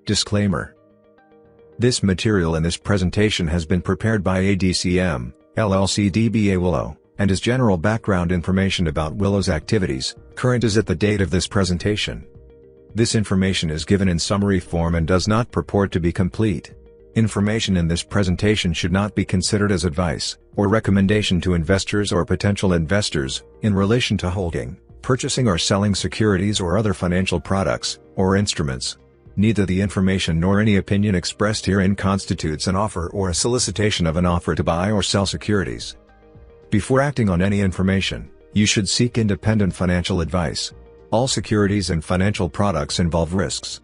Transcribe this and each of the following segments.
Disclaimer. This material in this presentation has been prepared by ADCM, LLC DBA Willow, and is general background information about Willow's activities, current as at the date of this presentation. This information is given in summary form and does not purport to be complete. Information in this presentation should not be considered as advice, or recommendation to investors or potential investors, in relation to holding, purchasing or selling securities or other financial products, or instruments. Neither the information nor any opinion expressed herein constitutes an offer or a solicitation of an offer to buy or sell securities. Before acting on any information, you should seek independent financial advice. All securities and financial products involve risks.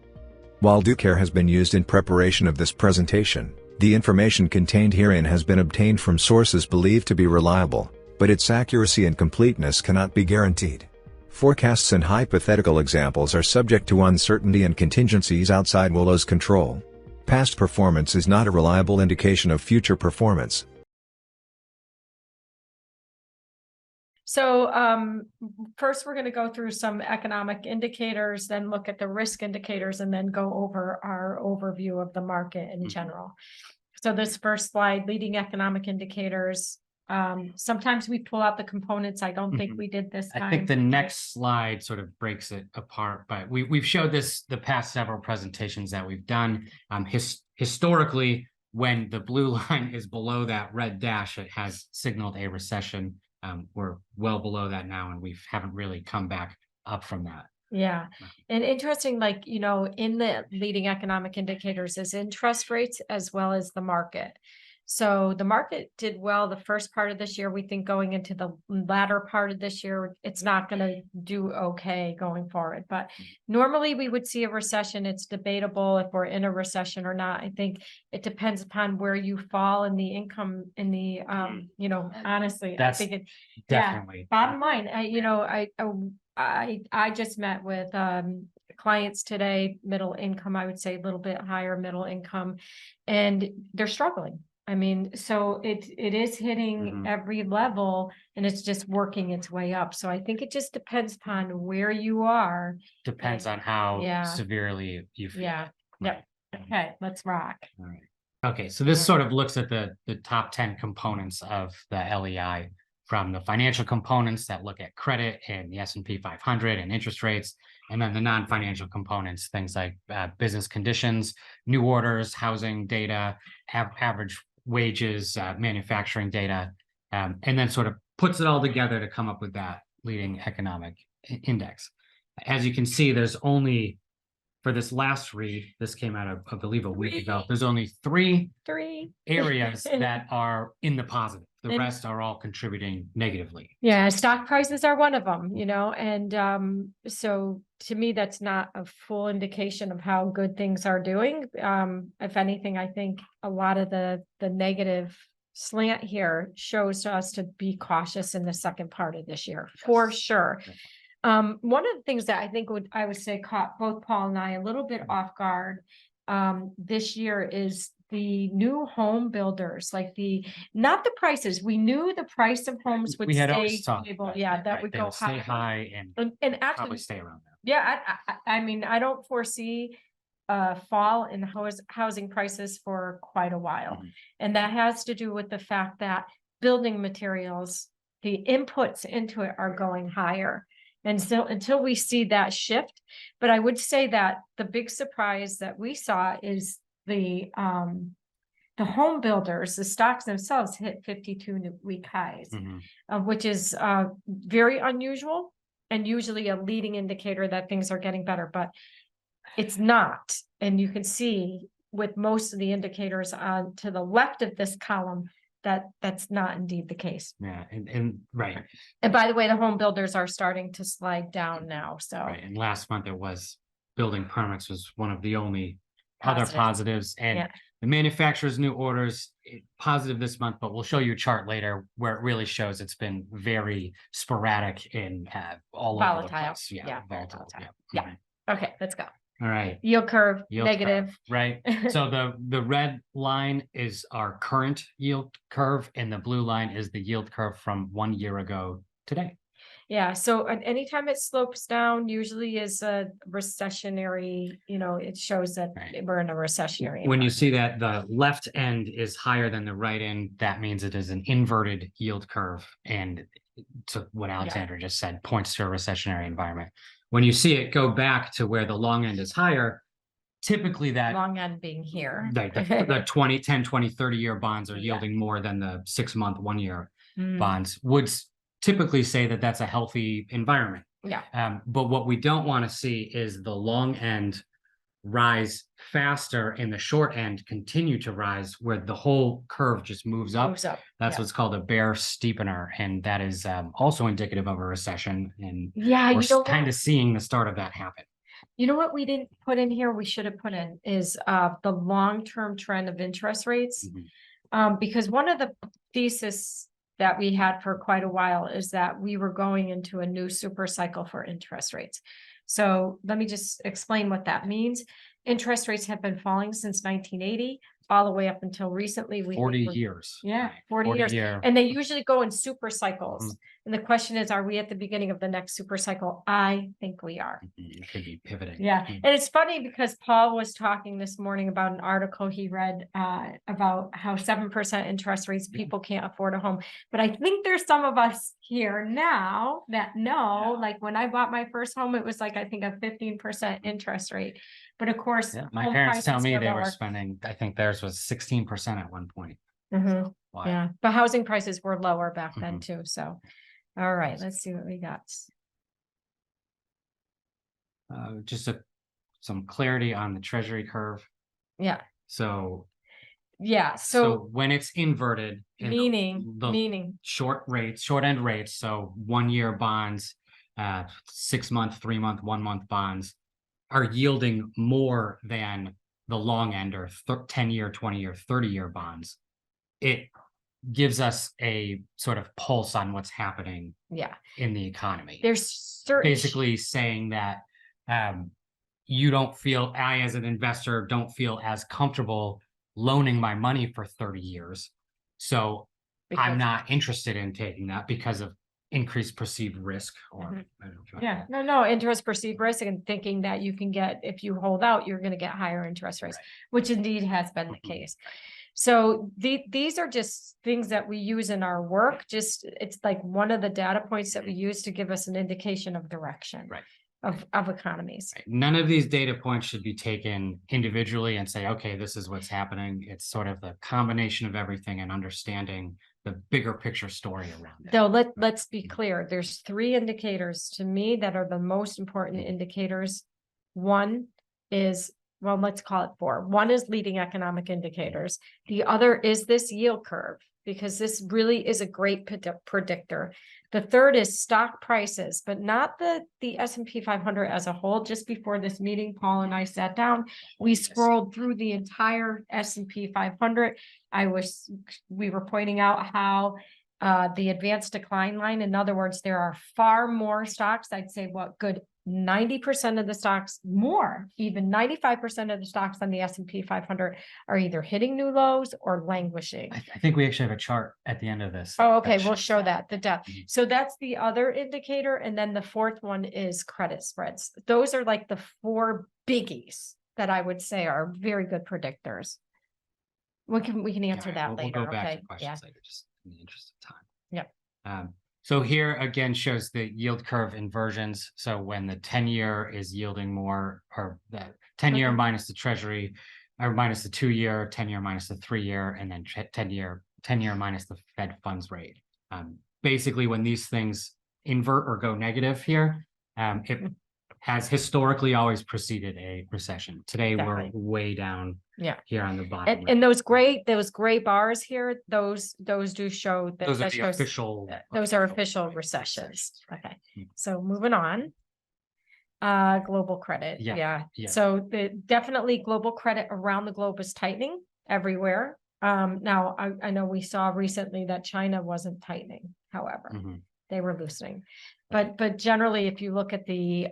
While due care has been used in preparation of this presentation, the information contained herein has been obtained from sources believed to be reliable, but its accuracy and completeness cannot be guaranteed. Forecasts and hypothetical examples are subject to uncertainty and contingencies outside Willow's control. Past performance is not a reliable indication of future performance. So first we're going to go through some economic indicators, then look at the risk indicators, and then go over our overview of the market in general. So this first slide, leading economic indicators. Sometimes we pull out the components. I don't think we did this time. I think the next slide sort of breaks it apart, but we've showed this the past several presentations that we've done. Historically, when the blue line is below that red dash, it has signaled a recession. We're well below that now, and we haven't really come back up from that. Yeah. And interesting, like, you know, in the leading economic indicators is interest rates as well as the market. So the market did well the first part of this year. We think going into the latter part of this year, it's not going to do okay going forward. But normally we would see a recession. It's debatable if we're in a recession or not. I think it depends upon where you fall in the income, in the, you know, honestly, That's I think it, definitely. Yeah, bottom line, I just met with clients today, middle income, I would say a little bit higher middle income, and they're struggling. I mean, so it is hitting every level, and it's just working its way up. So I think it just depends upon where you are. Depends on how severely you feel. Yeah. Yep. Okay, let's rock. All right. Okay, so this sort of looks at the top 10 components of the LEI, from the financial components that look at credit and the S&P 500 and interest rates, and then the non-financial components, things like business conditions, new orders, housing data, average wages, manufacturing data, and then sort of puts it all together to come up with that leading economic index. As you can see, there's only, for this last read, this came out, I believe, a week ago, there's only three areas that are in the positive. The rest are all contributing negatively. Yeah, stock prices are one of them, you know, and so to me, that's not a full indication of how good things are doing. If anything, I think a lot of the negative slant here shows us to be cautious in the second part of this year, for sure. One of the things that I think I would say caught both Paul and I a little bit off guard this year is the new home builders, like not the prices. We knew the price of homes would stay stable. Yeah, that would go stay high and actually probably stay around that. Yeah, I mean, I don't foresee a fall in housing prices for quite a while. And that has to do with the fact that building materials, the inputs into it are going higher. And so until we see that shift, but I would say that the big surprise that we saw is the home builders, the stocks themselves hit 52-week highs, which is very unusual and usually a leading indicator that things are getting better, but it's not. And you can see with most of the indicators on to the left of this column that that's not indeed the case. Yeah, and right. And by the way, the home builders are starting to slide down now. So right, and last month it was building permits was one of the only other positives, and the manufacturers' new orders positive this month, but we'll show you a chart later where it really shows it's been very sporadic and all over the place. Volatile. Yeah. Okay, let's go. All right. Yield curve, negative. Curve, right. So the red line is our current yield curve, and the blue line is the yield curve from 1 year ago today. Yeah, so anytime it slopes down, usually is a recessionary, it shows that Right. we're in a recessionary. When you environment. see that the left end is higher than the right end, that means it is an inverted yield curve. And to what Alexandra just said, points to a recessionary environment. When you see it go back to where the long end is higher, typically that Long end being here. the 20, 10, 20, 30-year bonds are Yeah. yielding more than the 6-month, 1-year Mm, bonds would typically say that that's a healthy environment. yeah, But what we don't want to see is the long end rise faster and the short end continue to rise where the whole curve just moves up. moves up. That's yeah. what's called a bear steepener. And that is also indicative of a recession. And Yeah, we're kind of seeing the start of that happen. You know what we didn't put in here, we should have put in is the long-term trend of interest rates. Because one of the thesis that we had for quite a while is that we were going into a new super cycle for interest rates. So let me just explain what that means. Interest rates have been falling since 1980, all the way up until recently. 40 years. Yeah, Right. 40 years. year. And they usually go in super cycles. And the question is, are we at the beginning of the next super cycle? I think we are. It could be pivoting. Yeah. And it's funny because Paul was talking this morning about an article he read about how 7% interest rates, people can't afford a home. But I think there's some of us here now that know, like when I bought my first home, it was like, I think a 15% interest rate. But of course, my home parents tell prices me were they were lower. spending, I think theirs was 16% at one point. Mhm. Wow. Yeah, but housing prices were lower back then too. So, all right, let's see what we got. Just some clarity on the treasury curve. Yeah, So yeah. So when it's inverted, and meaning short end rates, so 1-year bonds, 6-month, 3-month, 1-month bonds are yielding more than the long end or 10-year, 20-year, 30-year bonds. It gives us a sort of pulse on what's happening in the economy. There's certain basically saying that you don't feel, I as an investor don't feel as comfortable loaning my money for 30 years. So I'm not interested in taking that because of increased perceived risk or interest perceived risk and thinking that you can get, if you hold out, you're going to get higher interest rates, which indeed has been the case. So these are just things that we use in our work. It's like one of the data points that we use to give us an indication of direction of economies. None of these data points should be taken individually and say, okay, this is what's happening. It's sort of the combination of everything and understanding the bigger picture story around it. Though let's be clear, there's 3 indicators to me that are the most important indicators. One is, well, let's call it 4. One is leading economic indicators. The other is this yield curve, because this really is a great predictor. The third is stock prices, but not the S&P 500 as a whole. Just before this meeting, Paul and I sat down, we scrolled through the entire S&P 500. We were pointing out how the advanced decline line, in other words, there are far more stocks. I'd say what good 90% of the stocks, more, even 95% of the stocks on the S&P 500 are either hitting new lows or languishing. I think we actually have a chart at the end of this. Oh, okay. We'll show that, the depth. So that's the other indicator. And then the 4th one is credit spreads. Those are like the 4 biggies that I would say are very good predictors. We can answer that later. We'll go back to questions later, just in the interest of time. Yeah. So here again shows the yield curve inversions. So when the 10-year is yielding more, or the 10-year minus the treasury, or minus the 2-year, 10-year minus the 3-year, and then 10-year minus the Fed funds rate. Basically, when these things invert or go negative here, it has historically always preceded a recession. Today we're way down here on the bottom. And those gray bars here, those do show that those are the official. Those are official recessions. Okay. So moving on. Global credit. Yeah. So definitely global credit around the globe is tightening everywhere. Now I know we saw recently that China wasn't tightening, however. They were loosening. But generally, if you look at the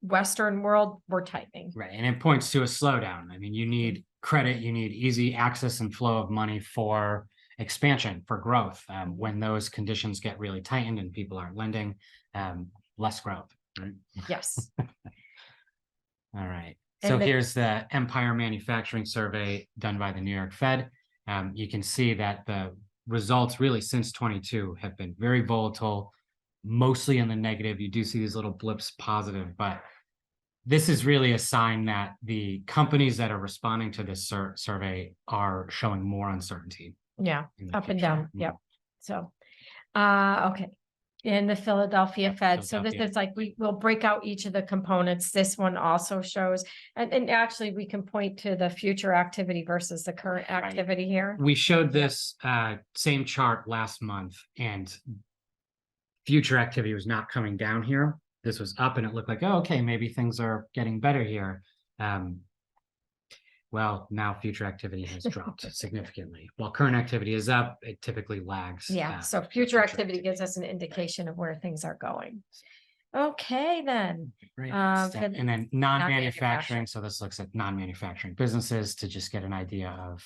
Western world, we're tightening. Right. And it points to a slowdown. I mean, you need credit, you need easy access and flow of money for expansion, for growth. When those conditions get really tightened and people aren't lending, less growth. Right? Yes. All right. And So the- here's the Empire Manufacturing Survey done by the New York Fed. You can see that the results really since 22 have been very volatile, mostly in the negative. You do see these little blips positive, but this is really a sign that the companies that are responding to this survey are showing more uncertainty. Yeah, in the up and future. down. Yep. So, okay. In the Philadelphia Yep, Fed. So this Philadelphia. is like, we'll break out each of the components. This one also shows, and actually we can point to the future activity versus the current activity here. We showed this same chart last month, and future activity was not coming down here. This was up, and it looked like, oh, okay, maybe things are getting better here. Well, now future activity has dropped significantly. While current activity is up, it typically lags. Yeah, so future activity gives us an indication of where things are going. Okay, then. Right. for- And then non-manufacturing. So this looks at non-manufacturing businesses to just get an idea of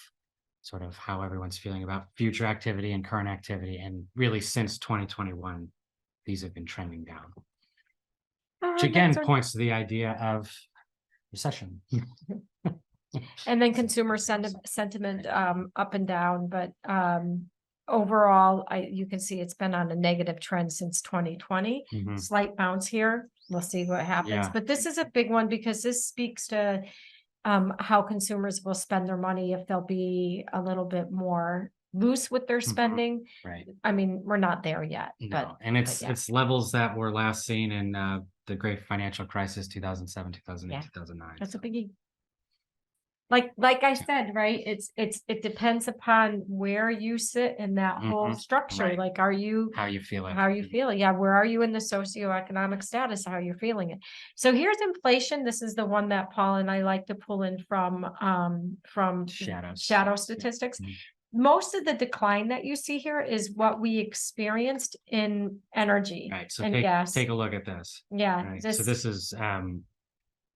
sort of how everyone's feeling about future activity and current activity. And really since 2021, these have been trending down, which again points to the idea of recession. And then consumer sentiment up and down, but overall, you can see it's been on a negative trend since 2020. Mhm. Slight bounce here. We'll see what happens. Yeah. But this is a big one because this speaks to how consumers will spend their money if they'll be a little bit more loose with their spending. Right. I mean, we're not there yet, No, but and it's yeah. it's levels that were last seen in the great financial crisis, 2007, 2008, Yeah. 2009. That's a biggie. Like I said, right? It depends upon where you sit in that whole structure. Right. Like, are you How you feel it. how you feel? Yeah, where are you in the socioeconomic status? How you're feeling it. So here's inflation. This is the one that Paul and I like to pull in from Shadows. shadow statistics. Mhm. Most of the decline that you see here is what we experienced in energy Right. So and take gas. a look at this. Yeah, Right. So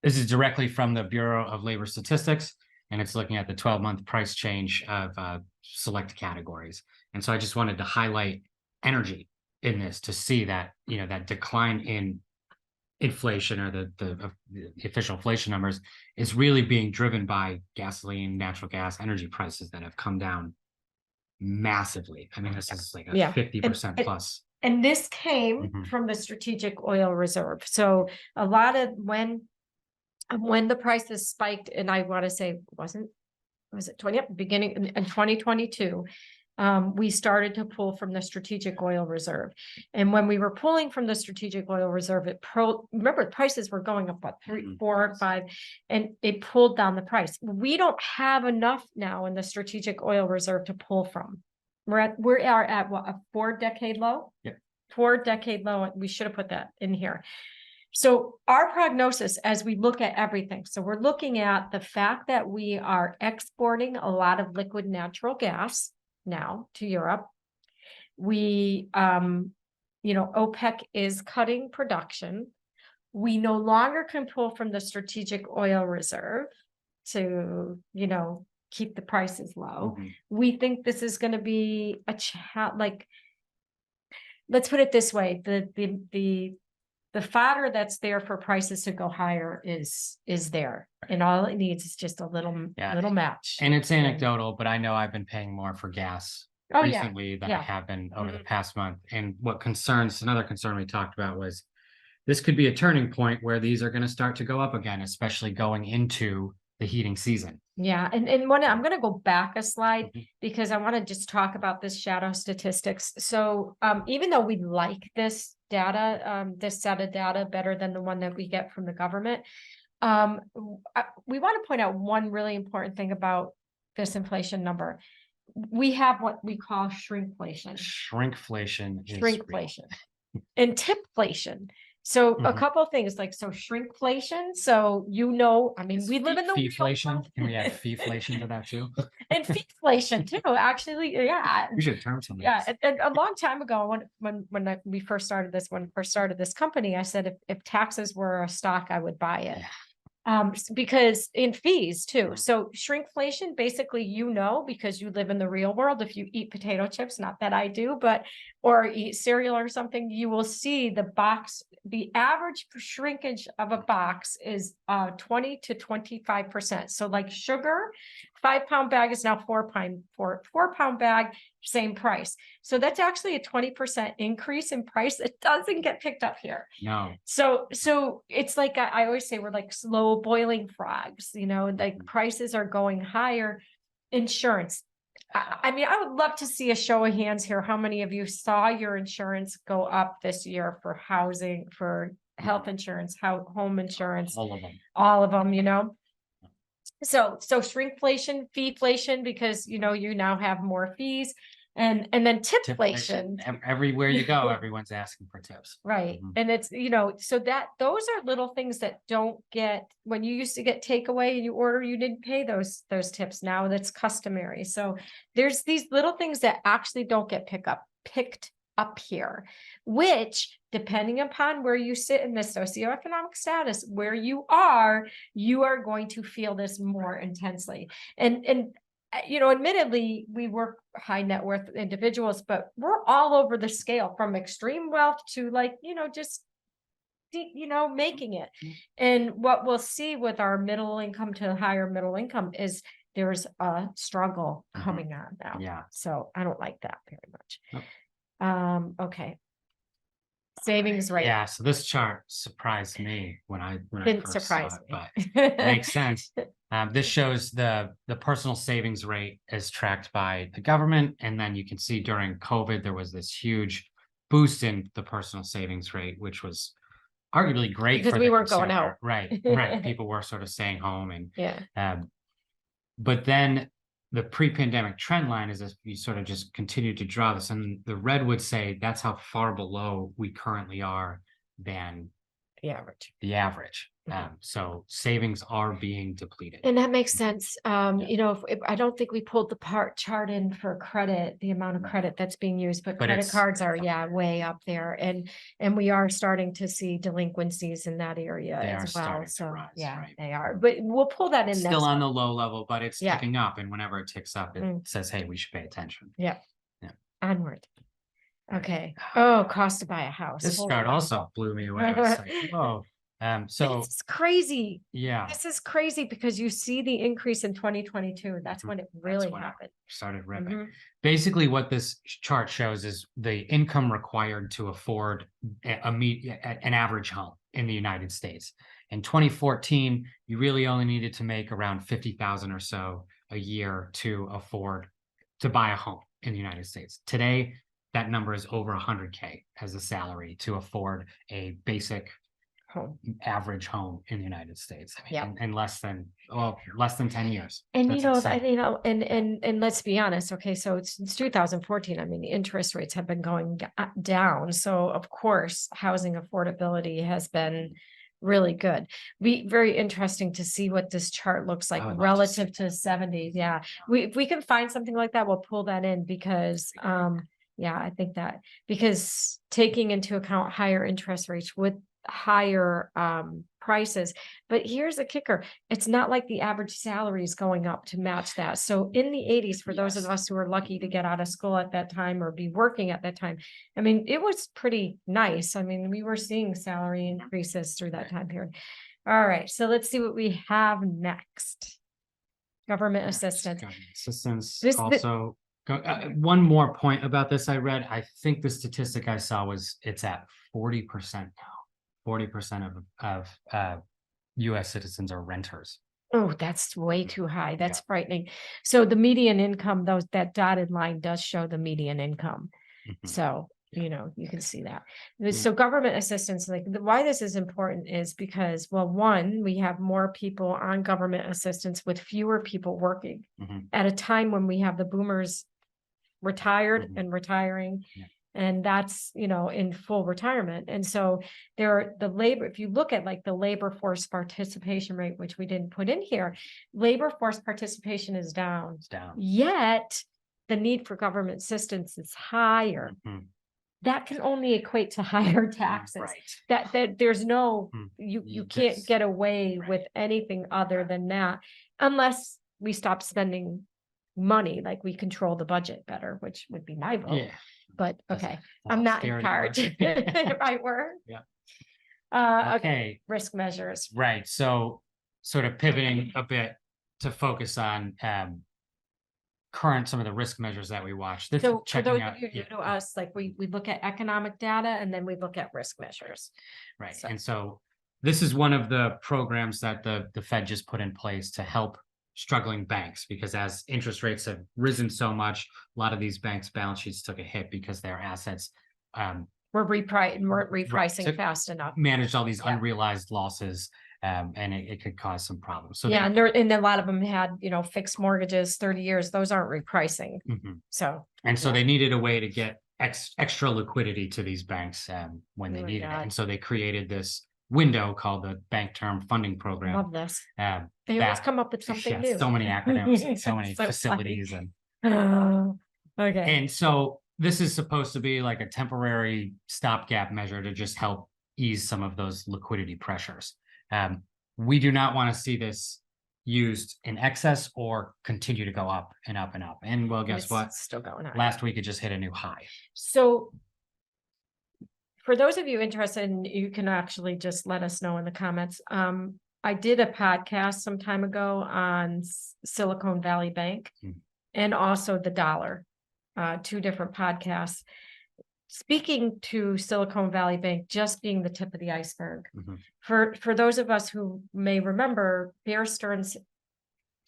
this is directly from the Bureau of Labor Statistics, and it's looking at the 12-month price change of select categories. And so I just wanted to highlight energy in this to see that, you know, that decline in inflation, or the official inflation numbers, is really being driven by gasoline, natural gas, energy prices that have come down massively. I mean, this is like a Yeah. 50% And- plus. And this came Mhm. from the Strategic Oil Reserve. So a lot of when the prices spiked, and I want to say was it 20 beginning in 2022, we started to pull from the Strategic Oil Reserve. And when we were pulling from the Strategic Oil Reserve, remember prices were going up what 3, 4, 5, and it pulled down the price. We don't have enough now in the Strategic Oil Reserve to pull from. We are at what, a 4-decade low? Yep. 4-decade low. We should have put that in here. So our prognosis as we look at everything, so we're looking at the fact that we are exporting a lot of liquid natural gas now to Europe. We, OPEC is cutting production. We no longer can pull from the Strategic Oil Reserve to, keep the prices low. Mhm. We think this is going to be let's put it this way, the fodder that's there for prices to go higher is there, and all it needs is just a little match. And it's anecdotal, but I know I've been paying more for gas recently than I have been over the past month. And another concern we talked about was this could be a turning point where these are going to start to go up again, especially going into the heating season. Yeah, and I'm going to go back a slide because I want to just talk about this shadow statistics. So even though we like this data, this set of data better than the one that we get from the government, we want to point out one really important thing about this inflation number. We have what we call shrinkflation. Shrinkflation is Shrinkflation. And tipflation. So a couple of things shrinkflation. So, I mean, we live in the feeflation. Can we add feeflation to that too? And feeflation too, actually. Yeah. We should term something. Yeah. And a long time ago, when we first started this company, I said, if taxes were a stock, I would buy it. Because in fees too. So shrinkflation, basically, because you live in the real world, if you eat potato chips, not that I do, or eat cereal or something, you will see the average shrinkage of a box is 20 to 25%. So like sugar, 5-pound bag is now 4-pound bag, same price. So that's actually a 20% increase in price. It doesn't get picked up here. No. So it's like, I always say, we're like slow boiling frogs, like prices are going higher. Insurance. I mean, I would love to see a show of hands here. How many of you saw your insurance go up this year for housing, for health insurance, home insurance? All of them, So shrinkflation, feeflation, because, you now have more fees. And then tipflation. Everywhere you go, everyone's asking for tips. Right. And it's, so those are little things that don't get, when you used to get takeaway and you order, you didn't pay those tips. Now that's customary. So there's these little things that actually don't get picked up here, which, depending upon where you sit in the socioeconomic status, where you are going to feel this more intensely. And admittedly, we work high net worth individuals, but we're all over the scale, from extreme wealth to just, making it. And what we'll see with our middle income to higher middle income is there's a struggle coming on now. Yeah. So I don't like that very much. Nope. Okay. Savings rate. Yeah. So this chart surprised me when I Didn't first surprise saw it, me. but it makes sense. This shows the personal savings rate is tracked by the government. And then you can see during COVID, there was this huge boost in the personal savings rate, which was arguably great Because for we the weren't going consumer. out. Right. People were sort of staying home. And but then the pre-pandemic trend line is, if you sort of just continue to draw this, and the red would say that's how far below we currently are than the average. So savings are being depleted. And that makes sense. If I don't think we pulled the chart in for credit, the amount of credit that's being used, but credit cards are way up there. And we are starting to see delinquencies in that area as well. So rise, right? They are, but we'll pull that in. Still on the low level, but it's ticking up. And whenever it ticks up, it says, hey, we should pay attention. Yeah. Onward. Okay. Oh, cost to buy a house. This chart also blew me away. I was like, whoa. So it's crazy. Yeah. This is crazy because you see the increase in 2022. That's when it really happened. Started ripping. Basically, what this chart shows is the income required to afford an average home in the United States. In 2014, you really only needed to make around 50,000 or so a year to afford to buy a home in the United States. Today, that number is over 100K as a salary to afford a basic average home in the United States. I mean, in less than 10 years. And and let's be honest. Okay, so since 2014, I mean, the interest rates have been going down. So of course, housing affordability has been really good. Very interesting to see what this chart looks like relative to 70s. Yeah, if we can find something like that, we'll pull that in because I think that because taking into account higher interest rates with higher prices. But here's the kicker. It's not like the average salary is going up to match that. So in the 80s, for those of us who were lucky to get out of school at that time or be working at that time, I mean, it was pretty nice. I mean, we were seeing salary increases through that time period. All right. So let's see what we have next. Government assistance. Government assistance. One more point about this I read. I think the statistic I saw was it's at 40% now. 40% of U.S. citizens are renters. Oh, that's way too high. That's frightening. So the median income, that dotted line does show the median income. So, you can see that. So government assistance, why this is important is because, well, one, we have more people on government assistance with fewer people working at a time when we have the boomers retired and retiring. And that's, in full retirement. And so if you look at the labor force participation rate, which we didn't put in here, labor force participation is down. It's down. Yet the need for government assistance is higher. that can only equate to higher taxes. Right. That there's no, Hmm. you can't This- get away with anything other than that, unless we stop spending money, like we control the budget better, which would be my vote. Yeah. But Doesn't- okay, doesn't I'm not in austerity charge. work? If I were. Yeah. Okay, Okay, risk measures. right. So sort of pivoting a bit to focus on some of the risk measures that we watch. This So for checking those out, of you new yeah, to us, like we look at economic data and then we look at risk measures. right. So- And so this is one of the programs that the Fed just put in place to help struggling banks, because as interest rates have risen so much, a lot of these banks' balance sheets took a hit because their assets We're weren't repricing So- fast enough. managed all these Yeah. unrealized losses, and it could cause some problems. So Yeah, and a lot of them had, fixed mortgages, 30 years, those aren't repricing. Mhm. So, And so Yeah. they needed a way to get extra liquidity to these banks when they Oh my needed it. God. And so they created this window called the Bank Term Funding Program. love this. Um, They always that- come up with something yeah, new. so many acronyms, and so many So funny. facilities, and Okay, and so this is supposed to be like a temporary stopgap measure to just help ease some of those liquidity pressures. We do not want to see this used in excess or continue to go up and up and up. And well, guess It's what? Still going on. Last week it just hit a new high. So for those of you interested, and you can actually just let us know in the comments. I did a podcast some time ago on Silicon Valley Bank Hmm. and also the dollar, 2 different podcasts. Speaking to Silicon Valley Bank just being the tip of the iceberg. Mhm. For those of us who may remember, Bear Stearns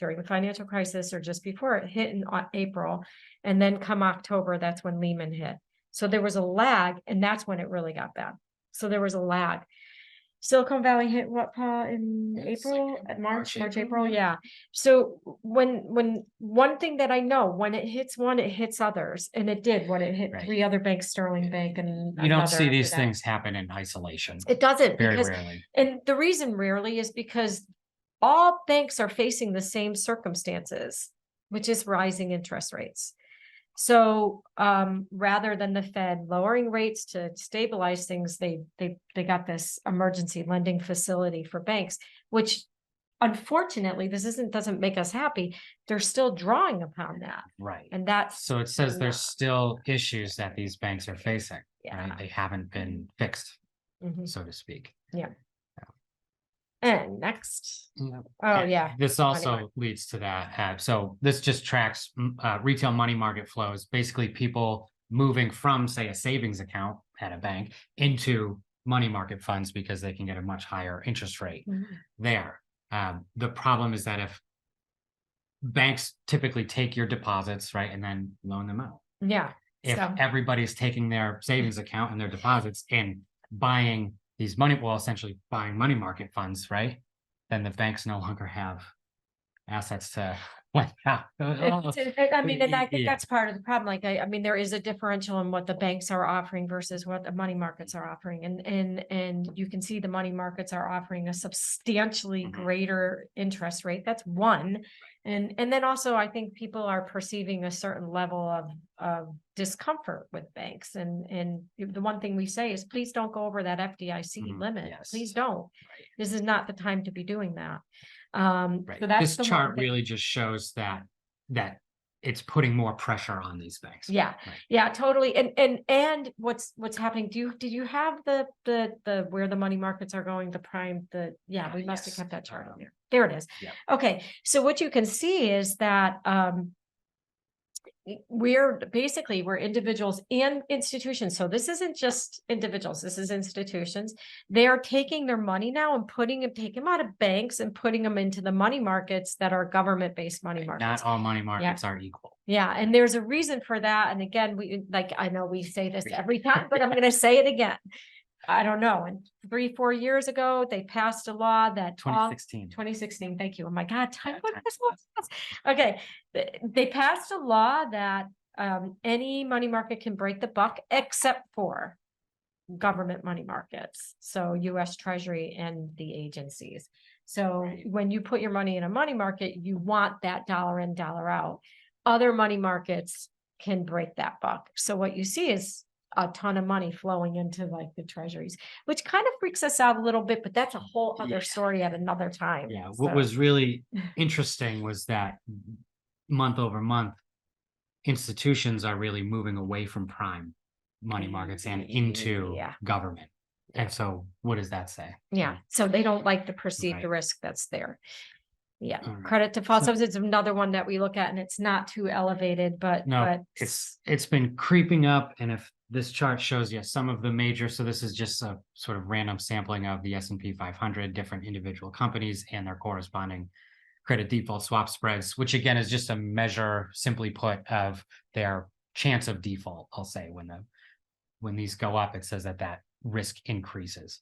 during the financial crisis or just before it hit in April, and then come October, that's when Lehman hit. So there was a lag, and that's when it really got bad. So there was a lag. Silicon Valley hit what, in It's April, like March, March, April, April, yeah. So when one thing that I know, when it hits one, it hits others, and it did when it hit Right. 3 other banks, Sterling Bank and You don't see another these after that. things happen in isolation. It doesn't, Very because rarely. and the reason rarely is because all banks are facing the same circumstances, which is rising interest rates. So rather than the Fed lowering rates to stabilize things, they got this emergency lending facility for banks, which unfortunately doesn't make us happy. They're still drawing upon that. Right. And that's So it says there's still issues that these banks are facing, Yeah. right? They haven't been fixed, Mhm. so to speak. And next. Yeah. Oh, And yeah. This Money also market. leads to that. So this just tracks retail money market flows, basically people moving from, say, a savings account at a bank into money market funds because they can get a much higher interest rate Mhm. there. The problem is that if banks typically take your deposits, right, and then loan them out. Yeah. If So- everybody's taking their savings account and their deposits and buying these essentially buying money market funds, right? Then the banks no longer have assets to lend out. I mean, and I think Yeah. that's part of the problem. Like, I mean, there is a differential in what the banks are offering versus what the money markets are offering. And you can see the money markets are offering a substantially Mhm. greater interest rate. That's one. And then also I think people are perceiving a certain level of discomfort with banks. And the one thing we say is, please don't go over that FDIC Mhm. limit. Yes. Please don't. Right. This is not the time to be doing that. Right. So that's This the one chart thing. really just shows that it's putting more pressure on these banks. Yeah, Right. yeah, totally. And what's happening? Did you have the where the money markets are going, the prime, we must have Yes. kept that chart on there. There it is. Yeah. Okay, so what you can see is that we're individuals and institutions. So this isn't just individuals, this is institutions. They are taking their money now and taking them out of banks and putting them into the money markets that are government-based money markets. Not all money markets are equal. Yeah, and there's a reason for that. And again, I know we say this every time, but I'm going to say it again. I don't know. And 3-4 years ago, they passed a law that 2016. Thank you. Oh my God, time went this fast. Okay, they passed a law that any money market can break the buck except for government money markets. So U.S. Treasury and the agencies. So Right. when you put your money in a money market, you want that dollar in, dollar out. Other money markets can break that buck. So what you see is a ton of money flowing into like the treasuries, which kind of freaks us out a little bit, but that's a whole other story at another time. Yeah, So, what was really interesting was that month over month, institutions are really moving away from prime money markets and into Yeah. government. And so what does that say? Yeah, so they don't like the perceived Right. risk that's there. Yeah, All right. credit default So- subs is another one that we look at, and it's not too elevated, but No, it's been creeping up, and if this chart shows you some of the major, so this is just a sort of random sampling of the S&P 500, different individual companies and their corresponding credit default swap spreads, which again is just a measure, simply put, of their chance of default. I'll say when these go up, it says that risk increases.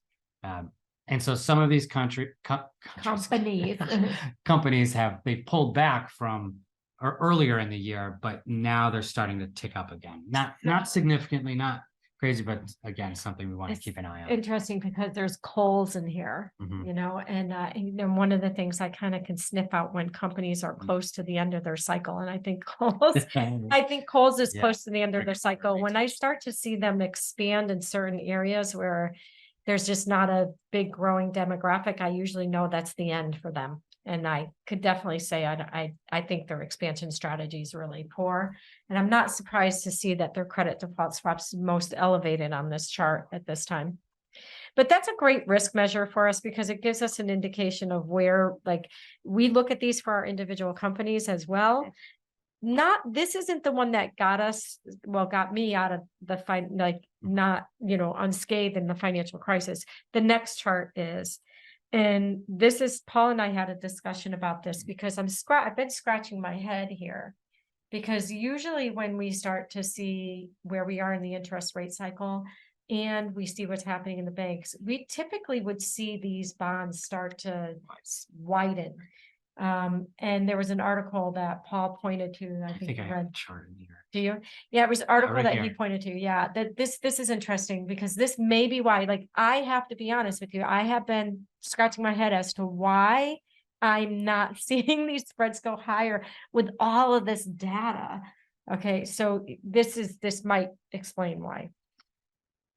And so some of these companies they've pulled back from or earlier in the year, but now they're starting to tick up again. Not significantly, not crazy, but again, something we want to keep an eye on. Interesting because there's coals in here, Mhm. you know, and one of the things I kind of can sniff out when companies are close to the end of their cycle, and I think Kohl's is Yeah. close to the end of their cycle. When I start to see them expand in certain areas where there's just not a big growing demographic, I usually know that's the end for them. And I could definitely say I think their expansion strategy is really poor. And I'm not surprised to see that their credit default swaps most elevated on this chart at this time. But that's a great risk measure for us because it gives us an indication of where, like, we look at these for our individual companies as well. This isn't the one that got me out of the not, unscathed in the financial crisis. The next chart is, and this is, Paul and I had a discussion about this because I've been scratching my head here. Because usually when we start to see where we are in the interest rate cycle and we see what's happening in the banks, we typically would see these bonds start to widen. And there was an article that Paul pointed to, I think I you have read. a chart in here. Do you? Yeah, it was an article right that he here. pointed to. Yeah, that this is interesting because this may be why, like, I have to be honest with you, I have been scratching my head as to why I'm not seeing these spreads go higher with all of this data. Okay, so this might explain why.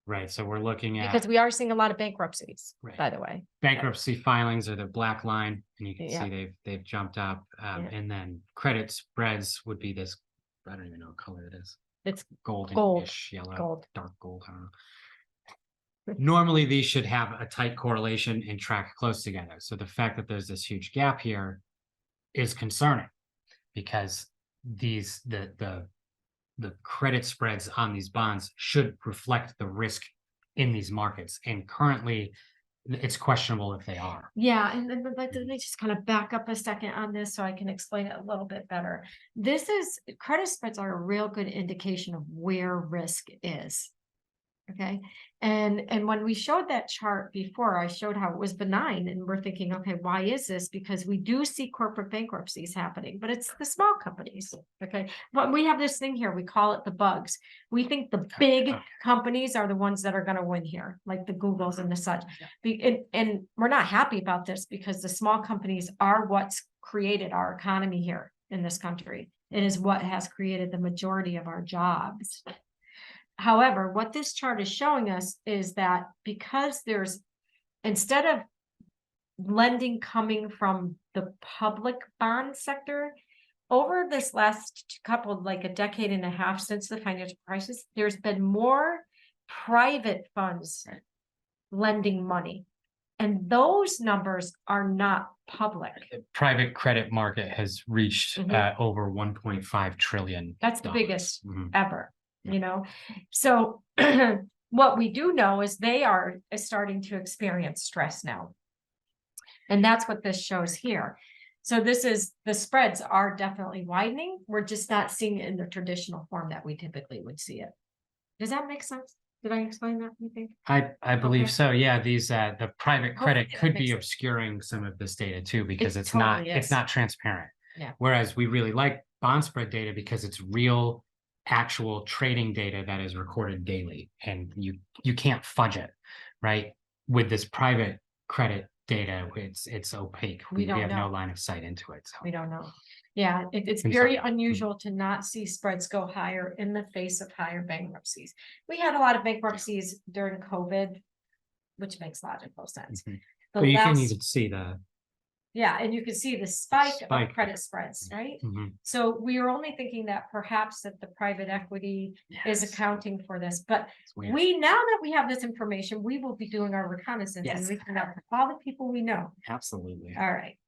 Right. So we're looking at Because we are seeing a lot of bankruptcies, Right. by the way. bankruptcy filings are the black line, and you can Yeah. see they've jumped up. Yeah. And then credit spreads would be this. I don't even know what color it is. It's Golden-ish yellow, gold. dark gold. I don't know. Normally, these should have a tight correlation and track close together. So the fact that there's this huge gap here is concerning because the credit spreads on these bonds should reflect the risk in these markets. And currently, it's questionable if they are. Yeah, and then let me just kind of back up a second on this so I can explain it a little bit better. Credit spreads are a real good indication of where risk is. Okay. And when we showed that chart before, I showed how it was benign and we're thinking, okay, why is this? Because we do see corporate bankruptcies happening, but it's the small companies. Okay. But we have this thing here, we call it the bugs. We think the big companies are the ones that are going to win here, like the Googles and the such. And we're not happy about this because the small companies are what's created our economy here in this country. It is what has created the majority of our jobs. However, what this chart is showing us is that because instead of lending coming from the public bond sector, over this last couple, like a decade and a half since the financial crisis, there's been more private funds lending money. And those numbers are not public. The private credit market has reached over 1.5 trillion. That's the biggest ever. Yeah. So what we do know is they are starting to experience stress now. And that's what this shows here. So the spreads are definitely widening. We're just not seeing it in the traditional form that we typically would see it. Does that make sense? Did I explain that, you think? I believe so. Yeah, these the private credit Hopefully could that be makes obscuring some of this data too, because it's totally not transparent. Yeah. Whereas we really like bond spread data because it's real, actual trading data that is recorded daily, and you can't fudge it, right? With this private credit data, it's opaque. We don't have no know. line of sight into it. So We don't know. Yeah, it's I'm very sorry. unusual to not see spreads go higher in the face of higher bankruptcies. We had a lot of bankruptcies during COVID, which makes logical sense. Mhm. The But you can last, even see the yeah, and you can see the spike Spike. of credit spreads, right? mhm. So we are only thinking that perhaps that the private equity is Yes. accounting for this, but It's weird. we, now that we have this information, we will be doing our reconnaissance and Yes. reaching out to all the people we know. Absolutely. All right.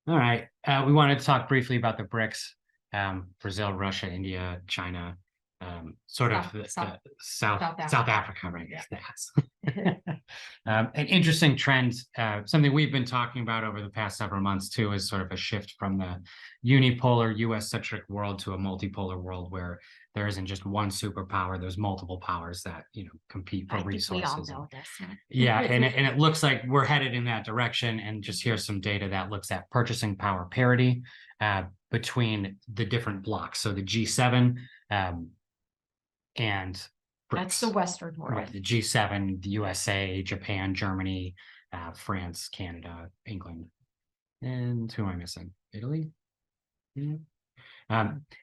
All right. We wanted to talk briefly about the BRICS, Brazil, Russia, India, China, sort of South Africa, right? Yeah. Yes. An interesting trend, something we've been talking about over the past several months too, is sort of a shift from the unipolar US-centric world to a multipolar world where there isn't just one superpower, there's multiple powers that, compete for I think resources. we all know this. Huh? Yeah, and it looks like we're headed in that direction. And just here's some data that looks at purchasing power parity between the different blocks. So the G7 and That's the BRICS. Western world. Right, the G7, the USA, Japan, Germany, France, Canada, England, and who am I missing? Italy? Yeah.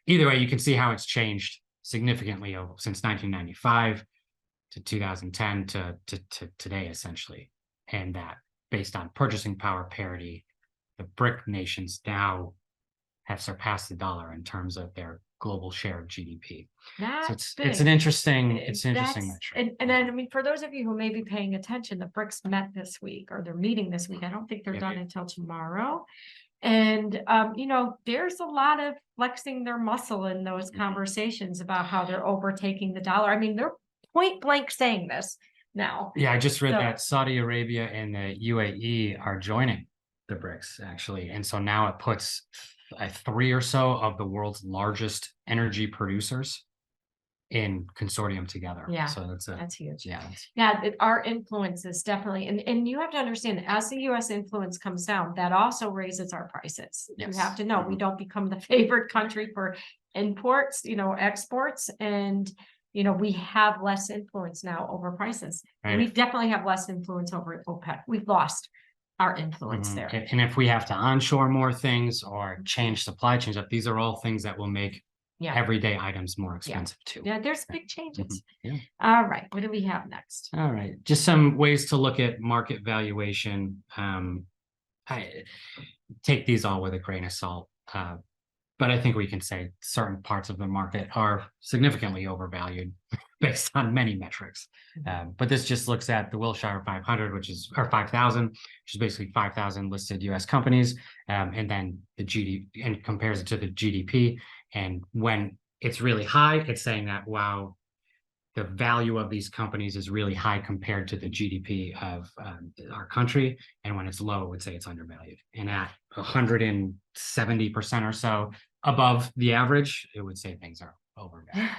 Either way, you can see how it's changed significantly since 1995 to 2010 to today, essentially. And that based on purchasing power parity, the BRIC nations now have surpassed the dollar in terms of their global share of GDP. So it's an interesting metric. And then, I mean, for those of you who may be paying attention, the BRICS met this week, or they're meeting this week. I don't think they're done until tomorrow. And, there's a lot of flexing their muscle in those conversations about how they're overtaking the dollar. I mean, they're point blank saying this now. Yeah, I just read that Saudi Arabia and the UAE are joining the BRICS, actually. And so now it puts 3 or so of the world's largest energy producers in consortium together. Yeah, so that's huge. Yeah, our influence is definitely, and you have to understand, as the US influence comes down, that also raises our prices. Yes. You have to know we don't become the favored country for imports, exports, and we have less influence now over prices. Right. We definitely have less influence over OPEC. We've lost our influence there. And if we have to onshore more things or change supply chains up, these are all things that will make everyday items more expensive too. Yeah, there's big changes. Yeah. All right, what do we have next? All right, just some ways to look at market valuation. I take these all with a grain of salt, but I think we can say certain parts of the market are significantly overvalued based on many metrics. But this just looks at the Wilshire 500, or 5,000, which is basically 5,000 listed US companies, and then the GDP, and compares it to the GDP. And when it's really high, it's saying that, wow, the value of these companies is really high compared to the GDP of our country. And when it's low, it would say it's undervalued. And at 170% or so above the average, it would say things are overvalued.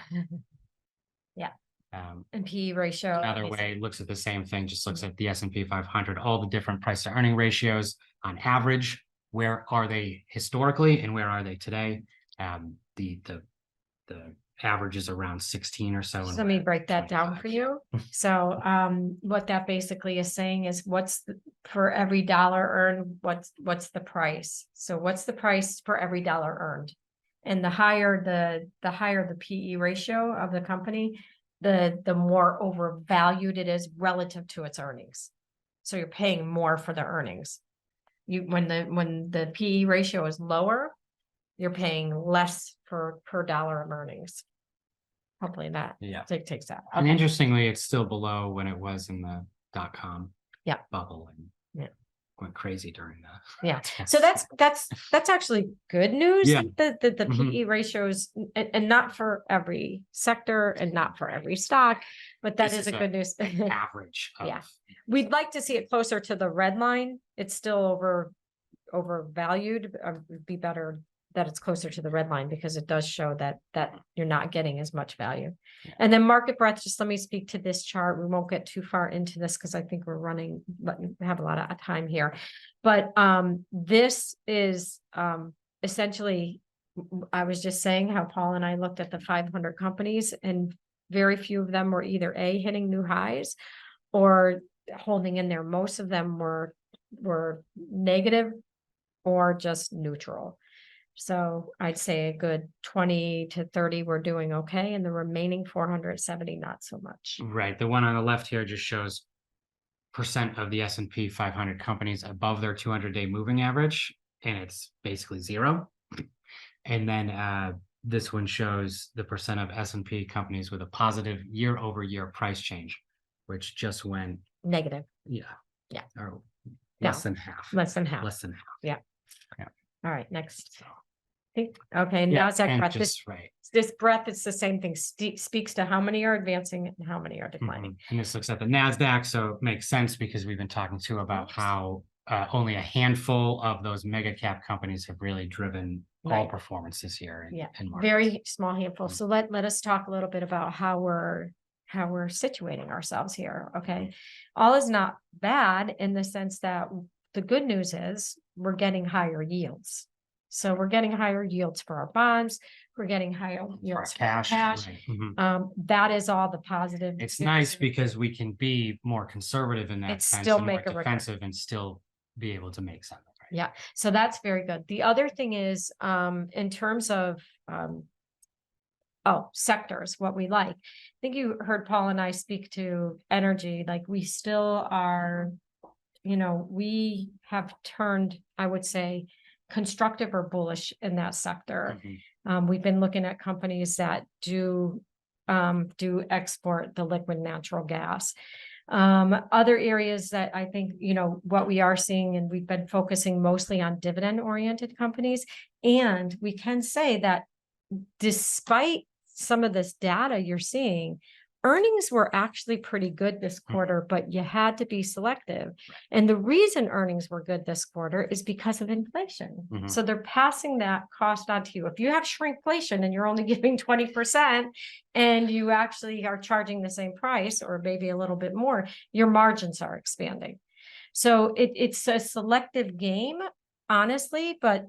Yeah. And PE ratio. Another way looks at the same thing, just looks at the S&P 500, all the different price to earning ratios on average. Where are they historically and where are they today? The average is around 16 or so. So let me break that down for you. So what that basically is saying is for every dollar earned, what's the price? So what's the price for every dollar earned? And the higher the PE ratio of the company, the more overvalued it is relative to its earnings. So you're paying more for the earnings. When the PE ratio is lower, you're paying less per dollar of earnings. Hopefully that takes that. Okay. And interestingly, it's still below when it was in the .com bubble, and went crazy during that. So that's actually good news. The PE ratios, and not for every sector and not for every stock, but that is a good news. Average. We'd like to see it closer to the red line. It's still overvalued. It'd be better that it's closer to the red line, because it does show that you're not getting as much value. And then market breadth, just let me speak to this chart. We won't get too far into this because I think we have a lot of time here. But this is essentially, I was just saying how Paul and I looked at the 500 companies, and very few of them were either hitting new highs or holding in there. Most of them were were negative or just neutral. So I'd say a good 20 to 30 were doing okay, and the remaining 470 not so much. Right. The one on the left here just shows percent of the S&P 500 companies above their 200-day moving average, and it's basically 0. And then this one shows the percent of S&P companies with a positive year-over-year price change, which just went Negative. yeah, or Yeah. less than half. Less than half. Less than half. Yeah. Yeah. All right, next. Okay, Yeah, NASDAQ and breadth. just right. This breadth is the same thing, speaks to how many are advancing and how many are declining. And this looks at the NASDAQ, so it makes sense because we've been talking too about how only a handful of those mega cap companies have really driven all Right. performance this year. Yeah, in very small handful. Mm. So let us talk a little bit about how we're situating ourselves here. Okay. All is not bad in the sense that the good news is we're getting higher yields. So we're getting higher yields for our bonds. We're getting higher yields for our cash. Right. Mhm. That is all the positive. It's nice because we can be more conservative in that It's sense still and more make a return. defensive and still be able to make something. Right? Yeah, so that's very good. The other thing is, in terms of, sectors, what we like. I think you heard Paul and I speak to energy, like we still are, we have turned, I would say, constructive or bullish in that sector. We've been looking at companies that do export the liquid natural gas. Other areas that I think, what we are seeing, and we've been focusing mostly on dividend oriented companies. And we can say that despite some of this data you're seeing, earnings were actually pretty good this quarter, but you had to be selective. And the reason earnings were good this quarter is because of inflation. So they're passing that cost on to you. If you have shrinkflation and you're only giving 20% and you actually are charging the same price or maybe a little bit more, your margins are expanding. So it's a selective game, honestly, but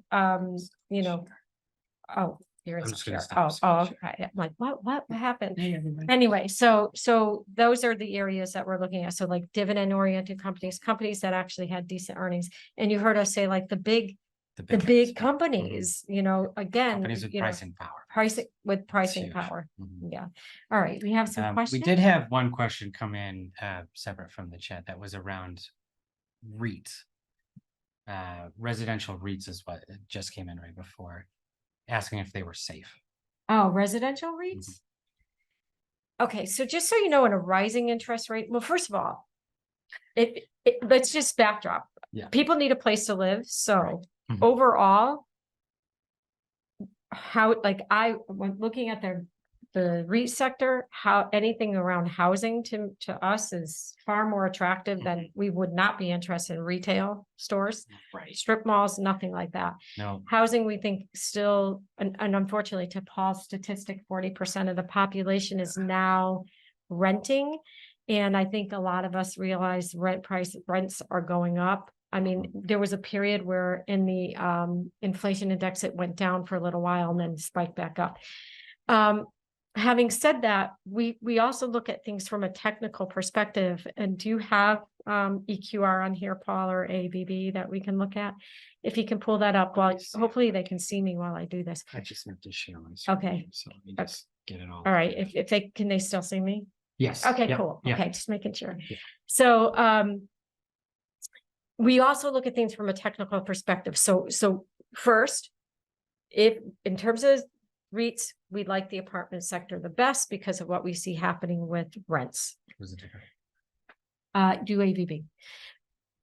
you're in some share. Okay. I'm like, what happened? Anyway, so those are the areas that we're looking at. So like dividend oriented companies that actually had decent earnings. And you heard us say like the big companies, again, Companies with pricing power. Pricing power. Yeah. All right. We have some questions. We did have one question come in separate from the chat that was around REITs. Residential REITs is what just came in right before, asking if they were safe. Oh, residential REITs? Okay, so just so you know, in a rising interest rate, well, first of all, let's just backdrop. Yeah. People need a place to live. So overall, when looking at the REIT sector, how anything around housing to us is far more attractive than we would not be interested in retail stores, strip malls, nothing like that. No. Housing, we think still, and unfortunately to Paul's statistic, 40% of the population is now renting. And I think a lot of us realize rents are going up. I mean, there was a period where in the inflation index, it went down for a little while and then spiked back up. Having said that, we also look at things from a technical perspective. And do you have EQR on here, Paul, or ABB that we can look at? If you can pull that up, hopefully they can see me while I do this. I just have to share my screen. Okay. So let me just get it all. All right. If can they still see me? Yes. Okay, Yep. cool. Yep. Okay, just making sure. Yeah. So we also look at things from a technical perspective. So first, if in terms of REITs, we like the apartment sector the best because of what we see happening with rents. Was it different? Do ABB.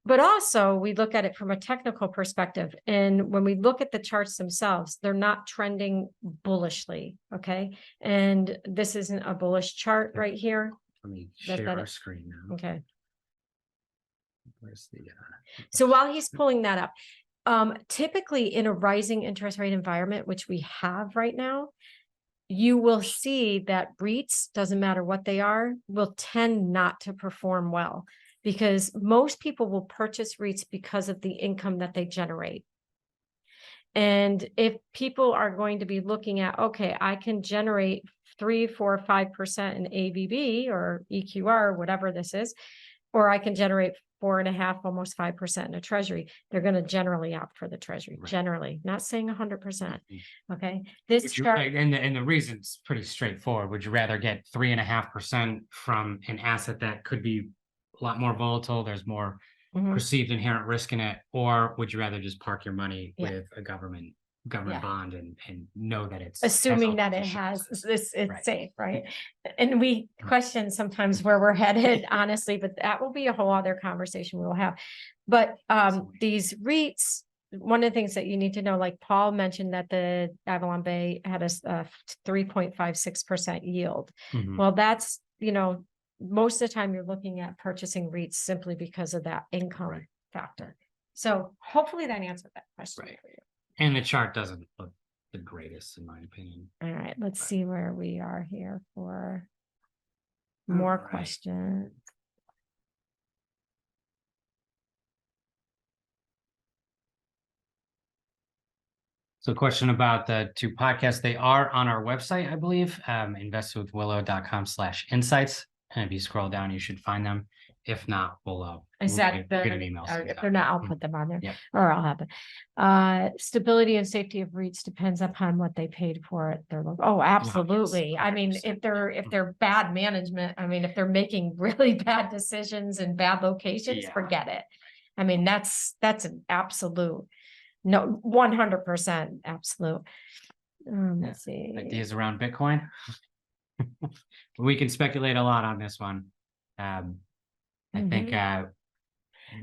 But also we look at it from a technical perspective. And when we look at the charts themselves, they're not trending bullishly. Okay. And this isn't a bullish chart right here. Let me share our screen now. Okay. Where's the so while he's pulling that up, typically in a rising interest rate environment, which we have right now, you will see that REITs, doesn't matter what they are, will tend not to perform well because most people will purchase REITs because of the income that they generate. And if people are going to be looking at, okay, I can generate 3, 4, 5% in ABB or EQR, or whatever this is, or I can generate 4.5%, almost 5% in a treasury. They're going to generally opt for the treasury, Right. generally, not saying 100%. Mhm. Okay. This Would you, chart, and the reason's pretty straightforward. Would you rather get 3.5% from an asset that could be a lot more volatile? There's more Mhm. perceived inherent risk in it, or would you rather just park your money Yeah. with a government Yeah. bond and know that it's assuming that it insurance? has this, it's Right. safe, right? And we question sometimes where we're headed, honestly, but that will be a whole other conversation we'll have. But these REITs, one of the things that you need to know, like Paul mentioned, that the Avalon Bay had a 3.56% yield. Mhm. Well, that's, most of the time you're looking at purchasing REITs simply because of that income Right. factor. So hopefully that answered that question Right. for you. And the chart doesn't look the greatest, in my opinion. All right, let's Right. see where we are here for more All right. questions. So question about the two podcasts. They are on our website, I believe, investwithwillow.com/insights. And if you scroll down, you should find them. If not, we'll Is that get an email. if they're not, I'll put them on there, Yep. or I'll have it. Stability and safety of REITs depends upon what they paid for it. Oh, absolutely. I mean, 100%. if they're bad management, I mean, if they're making really bad decisions in bad locations, Yeah. forget it. I mean, that's an absolute, no, 100% absolute. Let's see. Ideas around Bitcoin. We can speculate a lot on this one. I think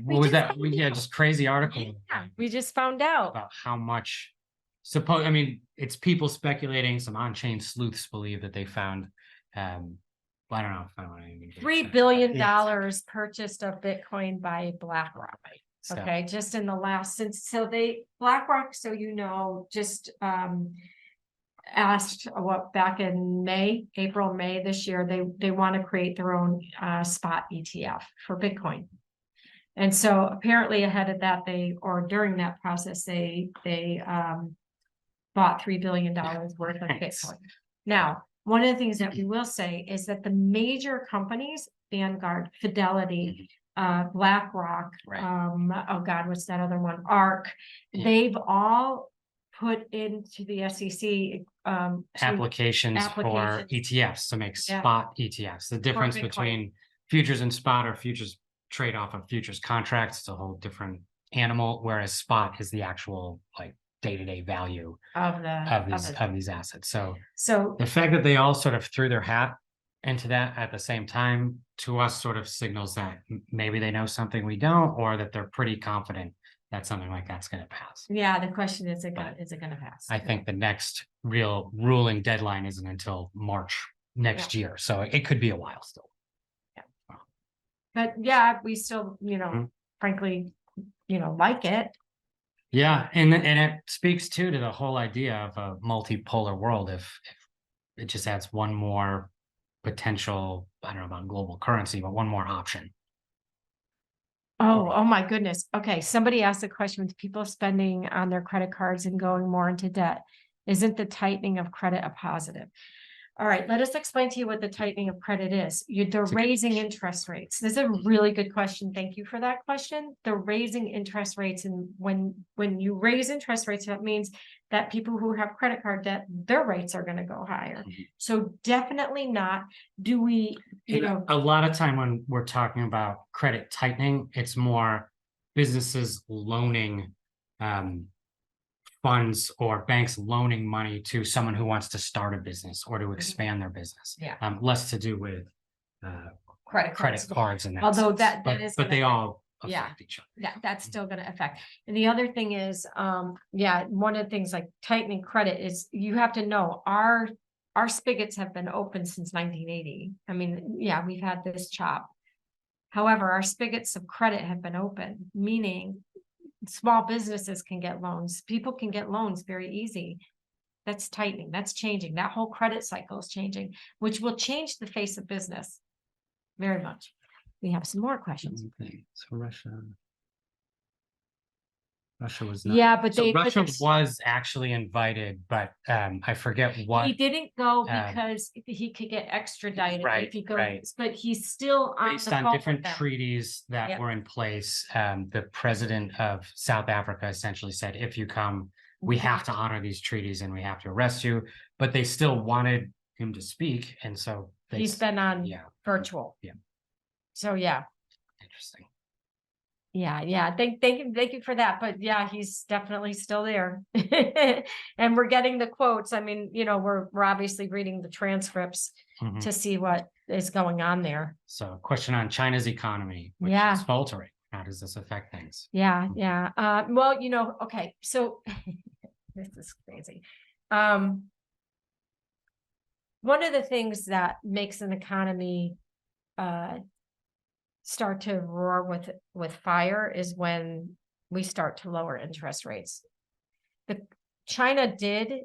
what was that? Just crazy article. Yeah, we just found out. About how much I mean, it's people speculating. Some on-chain sleuths believe that they found I don't know if I want to even $3 billion purchased of Bitcoin by BlackRock. So, Okay, just in the last BlackRock, so just asked back in April, May this year, they want to create their own spot ETF for Bitcoin. And so apparently ahead of that, during that process, they bought $3 billion worth of Bitcoin. Now, one of the things that we will say is that the major companies, Vanguard, Fidelity, BlackRock, Right. oh God, what's that other one? ARK, they've all put into the SEC applications for ETFs to make spot ETFs. The difference between futures and spot, or futures trade off of futures contracts, it's a whole different animal, whereas spot is the actual like day-to-day value of these assets. So the fact that they all sort of threw their hat into that at the same time, to us, sort of signals that maybe they know something we don't, or that they're pretty confident that something like that's going to pass. Yeah, the question is, it going to pass? I think the next real ruling deadline isn't until March next year, so it could be a while still. Yeah. But yeah, we still, frankly, like it. Yeah, and it speaks to the whole idea of a multipolar world. If it just adds one more potential, I don't know about global currency, but one more option. Oh my goodness. Okay, somebody asked a question: with people spending on their credit cards and going more into debt, isn't the tightening of credit a positive? All right, let us explain to you what the tightening of credit is. They're raising interest rates. This is a really good question. Thank you for that question. They're raising interest rates. And when you raise interest rates, that means that people who have credit card debt, their rates are going to go higher. So definitely not. Do we, a lot of time when we're talking about credit tightening, it's more businesses loaning funds, or banks loaning money to someone who wants to start a business or to expand their business. Yeah. Less to do with credit cards and that. Although sense. but they all affect each other. Yeah, that's still going to affect. And the other thing is, one of the things like tightening credit is, you have to know our spigots have been open since 1980. I mean, yeah, we've had this chop. However, our spigots of credit have been open, meaning small businesses can get loans. People can get loans very easy. That's tightening. That's changing. That whole credit cycle is changing, which will change the face of business very much. We have some more questions. Okay. So Russia. Russia was not. Yeah, but So they, but Russia there's- was actually invited, but I forget what. he didn't go because he could get extradited Right, if he goes, right. but he's still on Based the on phone with different them. treaties that Yep. were in place, the president of South Africa essentially said, if you come, we have to honor these treaties and we have to arrest you. But they still wanted him to speak, and so He's been on yeah. virtual. Yeah. So yeah. Interesting. Yeah. Thank you for that. But yeah, he's definitely still there. And we're getting the quotes. I mean, we're obviously reading the transcripts to see what is going on there. So, question on China's economy, which Yeah. is faltering. How does this affect things? Yeah. Well, okay, so this is crazy. One of the things that makes an economy start to roar with fire is when we start to lower interest rates. China did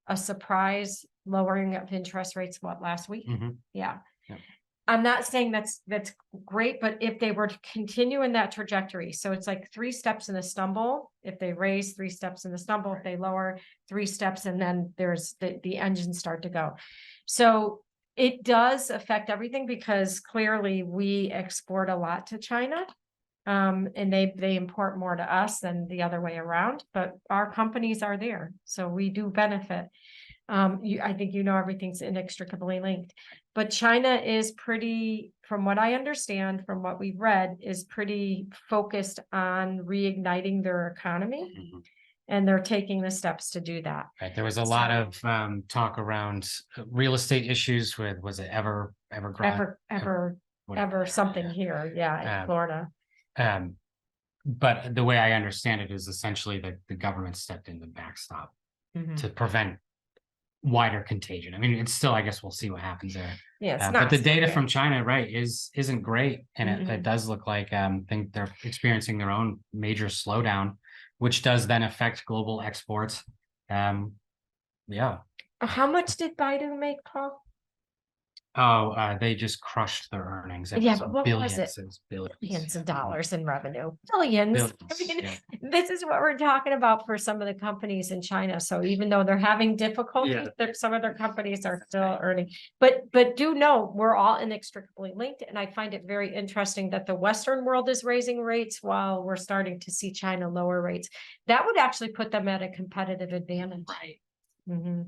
a surprise lowering of interest rates last week? Yeah. I'm not saying that's great, but if they were to continue in that trajectory, so it's like 3 steps in a stumble. If they raise 3 steps in the stumble, if they lower 3 steps, and then there's the engines start to go. So it does affect everything because clearly we export a lot to China. And they import more to us than the other way around, but our companies are there, so we do benefit. I think everything's inextricably linked, but China is pretty, from what I understand, from what we've read, is pretty focused on reigniting their economy, and they're taking the steps to do that. Right. There was a lot of talk around real estate issues with, was it Evergrande? Ever something here, in Florida. But the way I understand it is essentially the government stepped in the backstop to prevent wider contagion. I mean, it's still, I guess we'll see what happens there. Yeah, but the data from China, right, isn't great, and it does look like I think they're experiencing their own major slowdown, which does then affect global exports. Yeah. How much did Baidu make, Paul? Oh, they just crushed their earnings. Yeah, but what was it? It was billions. Billions of dollars in revenue. Billions. I mean, this is what we're talking about for some of the companies in China. So even though they're having difficulties, some of their companies are still earning. But do know we're all inextricably linked. And I find it very interesting that the Western world is raising rates while we're starting to see China lower rates. That would actually put them at a competitive advantage. Right.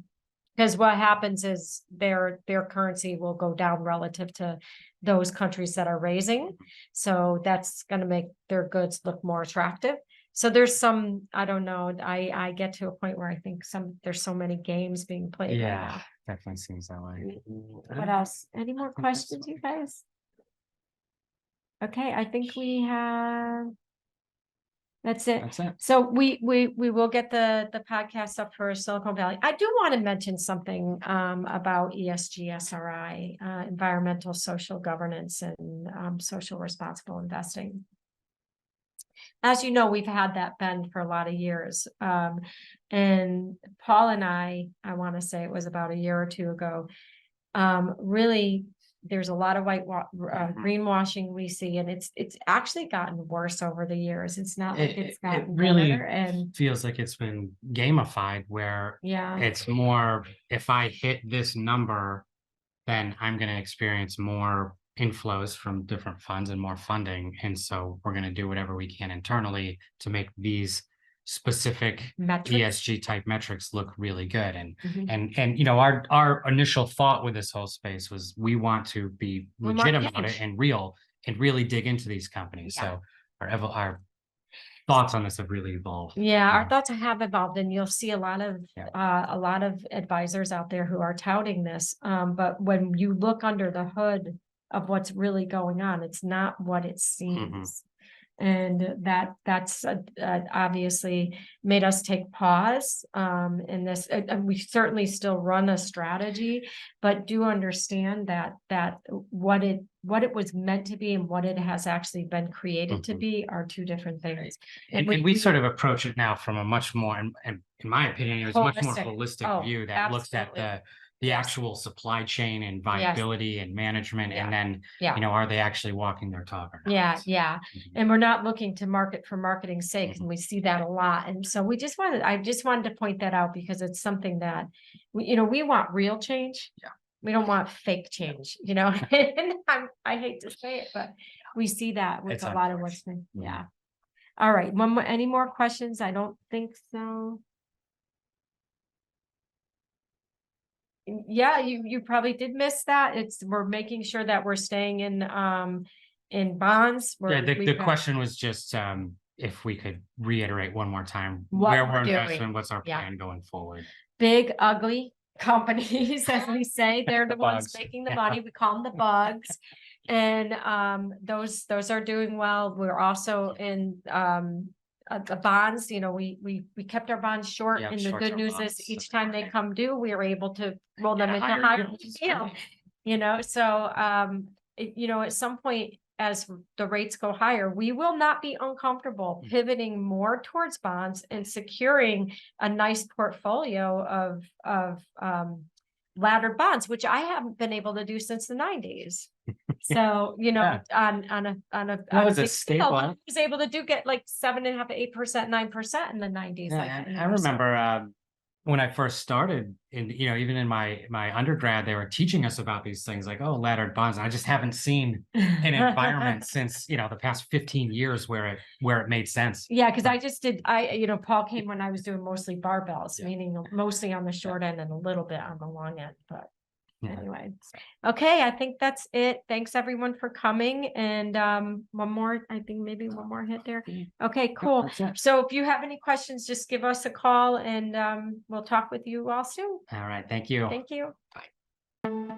Because what happens is their currency will go down relative to those countries that are raising. So that's going to make their goods look more attractive. So there's some, I don't know, I get to a point where I think there's so many games being played right now. Definitely seems that way. What else? Any more questions, you guys? Okay, I think we have... That's it. So we will get the podcast up for Silicon Valley. I do want to mention something about ESG, SRI, environmental, social governance, and social responsible investing. As you know, we've had that bend for a lot of years. And Paul and I want to say it was about a year or two ago, really, there's a lot of greenwashing we see, and it's actually gotten worse over the years. It's not like it's gotten really better, and feels like it's been gamified where it's more, if I hit this number, then I'm going to experience more inflows from different funds and more funding. And so we're going to do whatever we can internally to make these specific ESG type metrics look really good. And our initial thought with this whole space was we want to be legit about it and real and really dig into these companies. So our thoughts on this have really evolved. Our thoughts have evolved, and you'll see a lot of advisors out there who are touting this. But when you look under the hood of what's really going on, it's not what it seems. And that's obviously made us take pause in this. And we certainly still run a strategy, but do understand that what it was meant to be and what it has actually been created to be are two different things. And we sort of approach it now from a much more, and in my opinion, it was much more holistic view that looks at the the actual supply chain and viability and management, and then, Yeah. you know, are they actually walking their talk or not? Yeah, yeah. Mhm. And we're not looking to market for marketing's sake, and we see that a lot. And so I just wanted to point that out because it's something that we want real change. Yeah. We don't want fake change, and I hate to say it, but we see that with It's a lot of what's unfortunate. been, yeah. All right, any more questions? I don't think so. Yeah, you probably did miss that. We're making sure that we're staying in bonds. Yeah, the question was just if we could reiterate one more time What where we're we're doing. investing, what's our Yeah. plan going forward. Big, ugly companies, as we say, they're the ones bugs. making the Yeah. money. We call them the bugs. And those are doing well. We're also in the bonds, we kept our bonds short, Yep, and the short-term good news bonds. is each time they come due, we are able to roll them into higher higher yields. yield. So at some point, as the rates go higher, we will not be uncomfortable pivoting more towards bonds and securing a nice portfolio of laddered bonds, which I haven't been able to do since the 90s. So, Yeah. on a was a big scale, staple. I was able to get like 7.5%, 8%, 9% in the 90s. Yeah, I remember when I first started, even in my undergrad, they were teaching us about these things like, oh, laddered bonds. And I just haven't seen an environment since, the past 15 years where it made sense. Yeah, because Paul came when I was doing mostly barbells, meaning mostly on the short end and a little bit on the long end, but anyway. Okay, I think that's it. Thanks everyone for coming. And maybe one more hit there. Okay, cool. So if you have any questions, just give us a call and we'll talk with you all soon. All right. Thank you. Thank you. Bye.